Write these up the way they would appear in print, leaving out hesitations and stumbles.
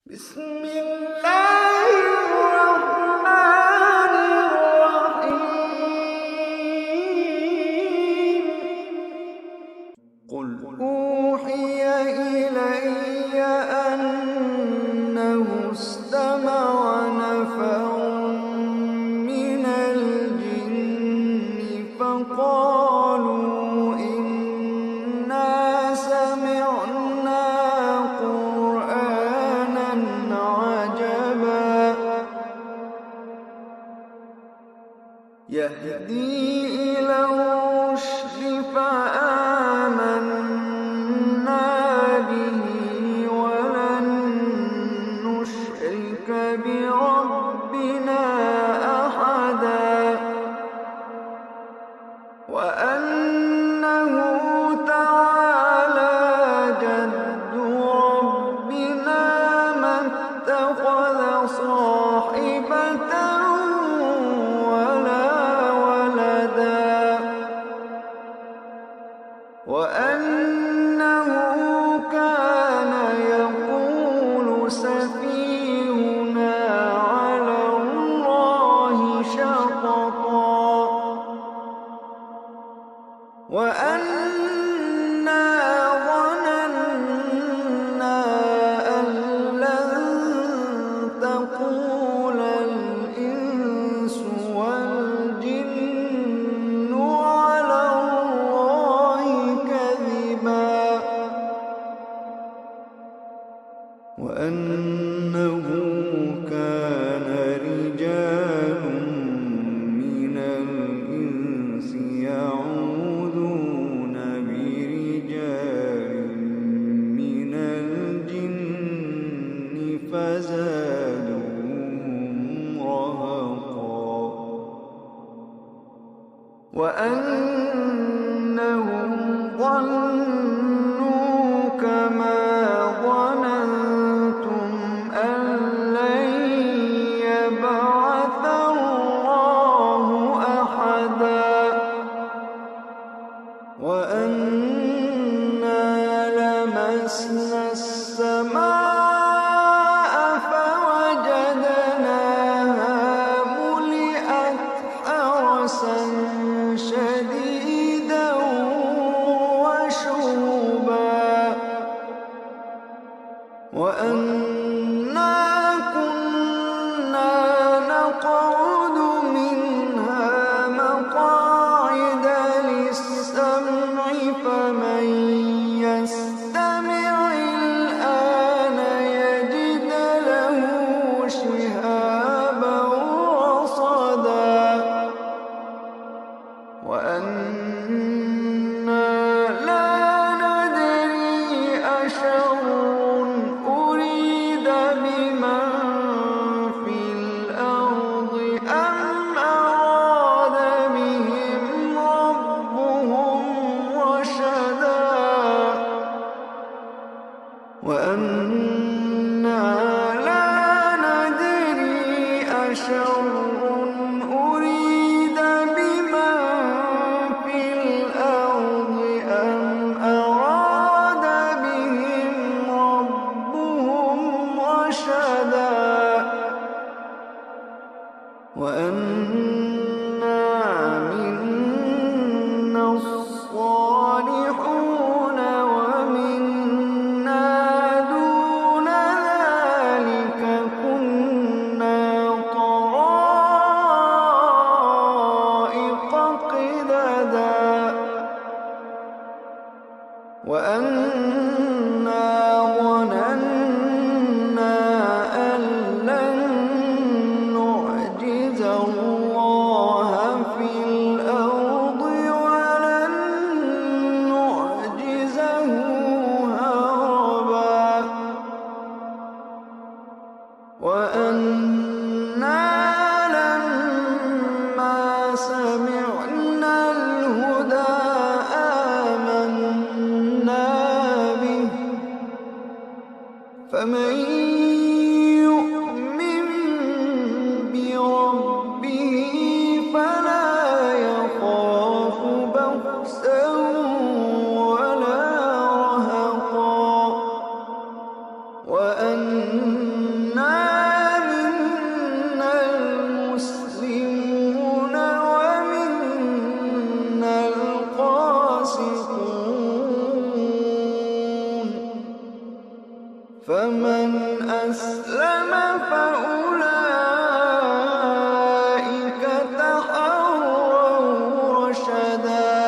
بسم الله الرحمن الرحيم قل أوحي إلي أنه استمع نفر من الجن فقالوا إنا سمعنا قرآنا عجبا يهدي إلى الرشد فآمنا به ولن نشرك بربنا أحدا وأنه تعالى جد ربنا ما اتخذ صاحبة ولا ولدا وأنه كان يقول سفيهنا على الله شططا وأنا ظننا أن لن تقول الإنس والجن على الله كذبا وأنه كان رجال من الإنس يعوذون برجال من الجن فزادوهم رهقا وأنهم ظنوا كما ظننتم أن لن يبعث الله أحدا وأنا لمسنا السماء فوجدناها ملئت حرسا شديدا وشهبا وأنا كنا نقعد منها مقاعد للسمع فمن يستمع الآن يجد له شهابا رصدا وأنا لا ندري أشر أريد بمن في الأرض أم أراد بهم ربهم رشدا وأنا لا ندري أشر أريد بمن في الأرض أم أراد بهم ربهم رشدا وأنا منا الصالحون ومنا دون ذلك كنا طرائق قددا وأنا ظننا أن لن نعجز الله في الأرض ولن نعجزه هربا وأنا لما سمعنا الهدى آمنا به فمن يؤمن بربه فلا يخاف بخسا ولا رهقا وأن فمن أسلم فأولئك تحروا رشدا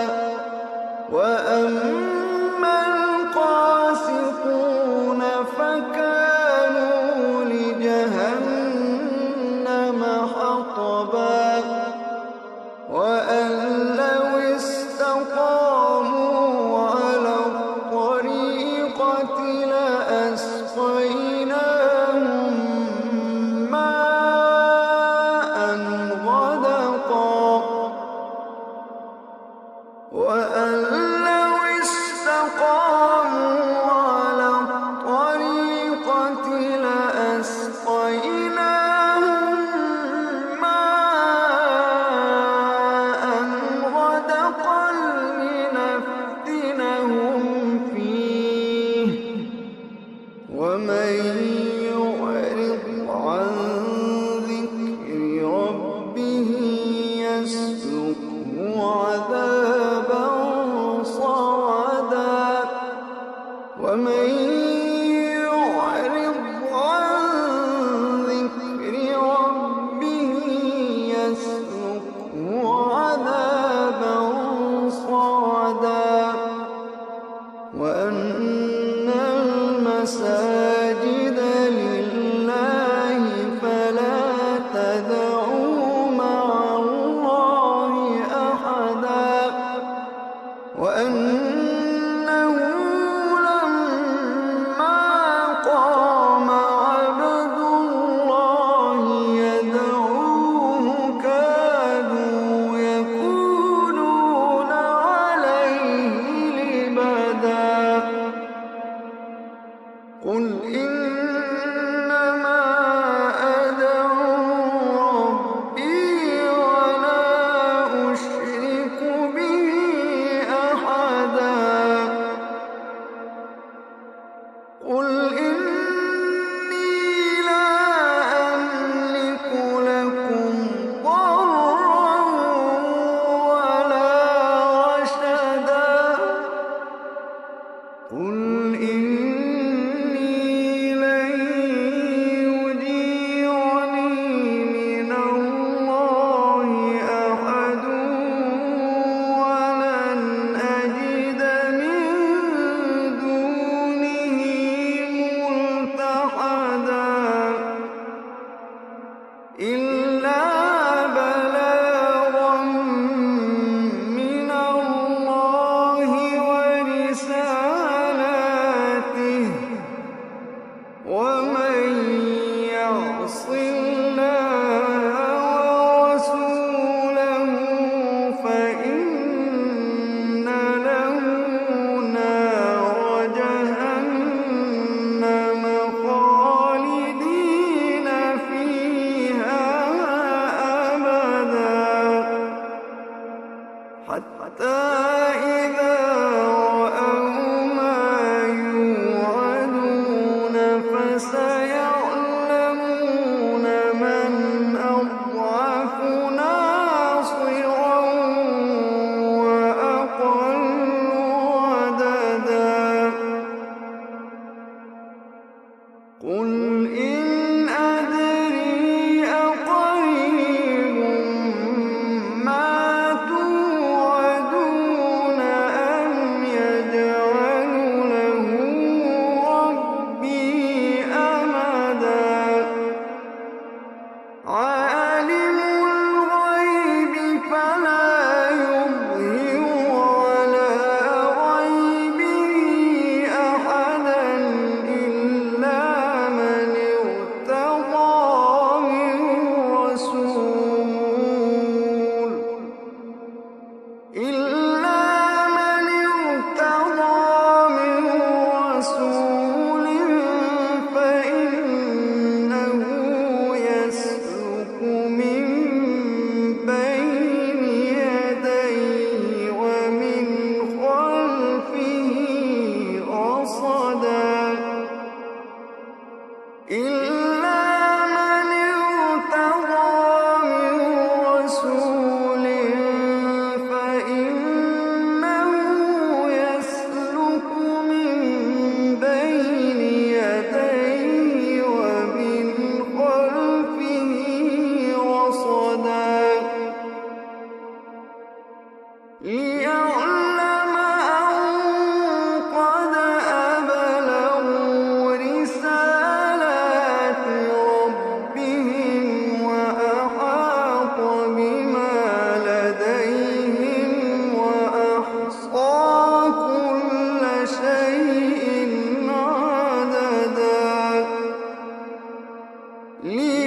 وأما القاسطون فكانوا لجهنم حطبا وأن لو استقاموا على الطريقة لأسقيناهم ماء غدقا وأن لو استقاموا على الطريقة لأسقيناهم ماء غدقا لنفتنهم فيه ومن يعرض عن ذكر ربه يسلكه عذابا صعدا ومن يعرض عن ذكر ربه يسلكه عذابا صعدا وأن المساجد لله فلا تدعوا مع الله أحدا وأنه لما قام عبد الله يدعوه كادوا يكونون عليه لبدا قل إنما أدعو ربي ولا أشرك به أحدا قل إني لا أملك لكم ضرا ولا رشدا قل إني لن يجيرني من الله أحد ولن أجد من دونه ملتحدا إلا بلاغا من الله ورسالاته ومن يعص الله ورسوله فإن له نار جهنم خالدين فيها أبدا حتى إذا رأوا ما يوعدون فسيعلمون ليعلم